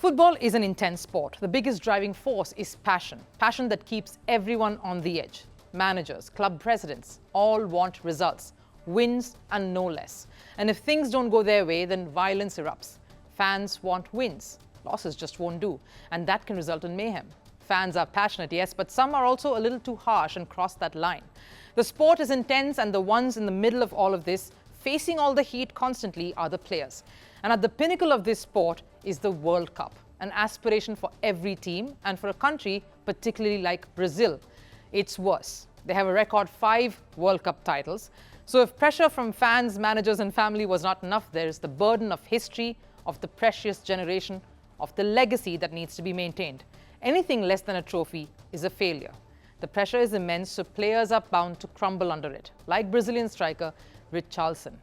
Football is an intense sport. The biggest driving force is passion. Passion that keeps everyone on the edge. Managers, club presidents, all want results, wins and no less. And if things don't go their way, then violence erupts. Fans want wins. Losses just won't do. And that can result in mayhem. Fans are passionate, yes, but some are also a little too harsh and cross that line. The sport is intense, and the ones in the middle of all of this, facing all the heat constantly, are the players. And at the pinnacle of this sport is the World Cup, an aspiration for every team and for a country particularly like Brazil. It's worse. They have a record 5 World Cup titles. So if pressure from fans, managers and family was not enough, there is the burden of history, of the precious generation, of the legacy that needs to be maintained. Anything less than a trophy is a failure. The pressure is immense, so players are bound to crumble under it, like Brazilian striker Richarlison.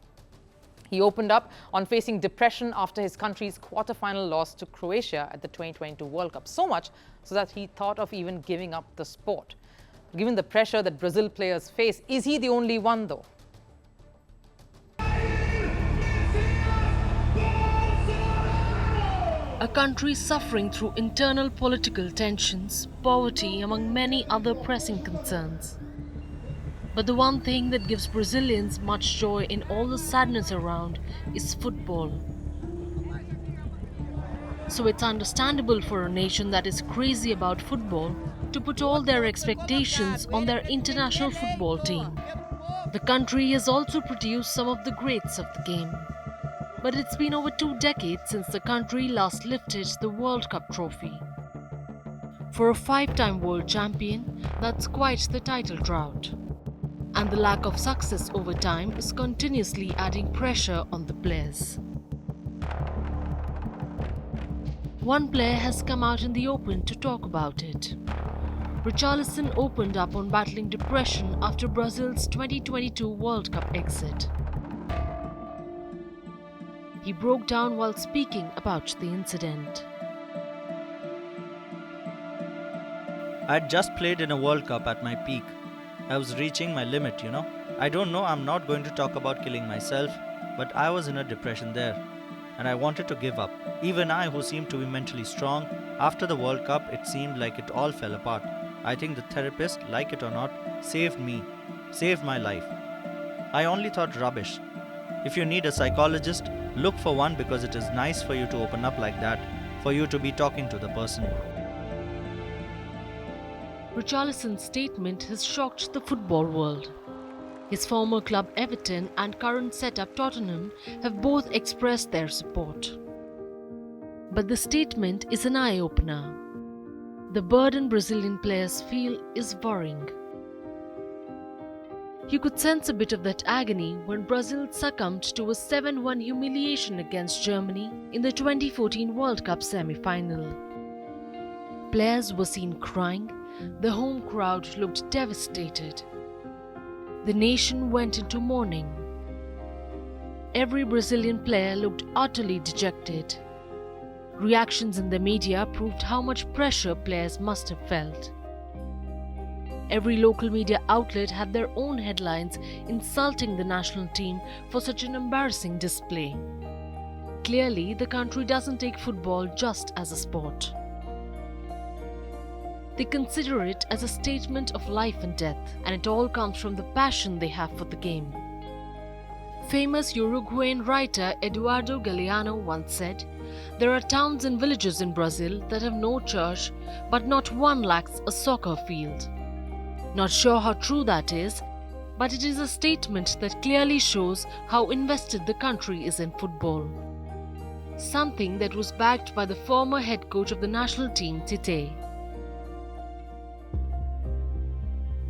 He opened up on facing depression after his country's quarter-final loss to Croatia at the 2022 World Cup, so much so that he thought of even giving up the sport. Given the pressure that Brazil players face, is he the only one though? A country suffering through internal political tensions, poverty, among many other pressing concerns. But the one thing that gives Brazilians much joy in all the sadness around is football. So it's understandable for a nation that is crazy about football to put all their expectations on their international football team. The country has also produced some of the greats of the game. But it's been over 2 decades since the country last lifted the World Cup trophy. For a 5-time world champion, that's quite the title drought. And the lack of success over time is continuously adding pressure on the players. One player has come out in the open to talk about it. Richarlison opened up on battling depression after Brazil's 2022 World Cup exit. He broke down while speaking about the incident. I'd just played in a World Cup at my peak. I was reaching my limit, I don't know, I'm not going to talk about killing myself, but I was in a depression there. And I wanted to give up. Even I, who seemed to be mentally strong, after the World Cup, it seemed like it all fell apart. I think the therapist, like it or not, saved me, saved my life. I only thought rubbish. If you need a psychologist, look for one, because it is nice for you to open up like that, for you to be talking to the person. Richarlison's statement has shocked the football world. His former club Everton and current setup Tottenham have both expressed their support. But the statement is an eye-opener. The burden Brazilian players feel is worrying. You could sense a bit of that agony when Brazil succumbed to a 7-1 humiliation against Germany in the 2014 World Cup semi-final. Players were seen crying, the home crowd looked devastated. The nation went into mourning. Every Brazilian player looked utterly dejected. Reactions in the media proved how much pressure players must have felt. Every local media outlet had their own headlines insulting the national team for such an embarrassing display. Clearly, the country doesn't take football just as a sport. They consider it as a statement of life and death, and it all comes from the passion they have for the game. Famous Uruguayan writer Eduardo Galeano once said, "There are towns and villages in Brazil that have no church, but not one lacks a soccer field." Not sure how true that is, but it is a statement that clearly shows how invested the country is in football. Something that was backed by the former head coach of the national team, Tite.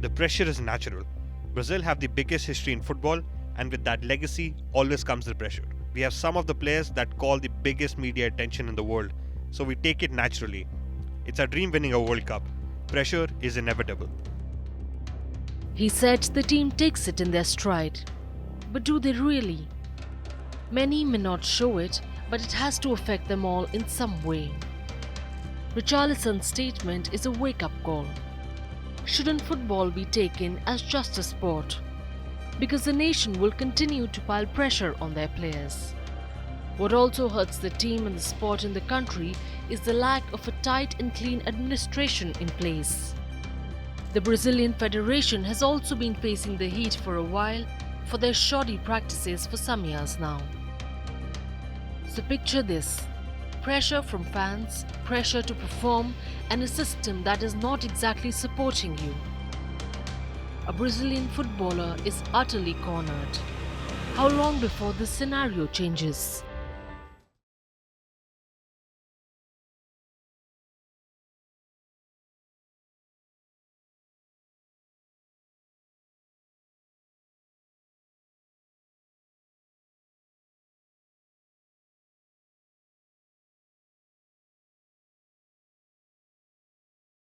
The pressure is natural. Brazil have the biggest history in football, and with that legacy always comes the pressure. We have some of the players that call the biggest media attention in the world, so we take it naturally. It's our dream winning a World Cup. Pressure is inevitable. He said the team takes it in their stride. But do they really? Many may not show it, but it has to affect them all in some way. Richarlison's statement is a wake-up call. Shouldn't football be taken as just a sport? Because the nation will continue to pile pressure on their players. What also hurts the team and the sport in the country is the lack of a tight and clean administration in place. The Brazilian Federation has also been facing the heat for a while for their shoddy practices for some years now. So picture this: pressure from fans, pressure to perform, and a system that is not exactly supporting you. A Brazilian footballer is utterly cornered. How long before this scenario changes?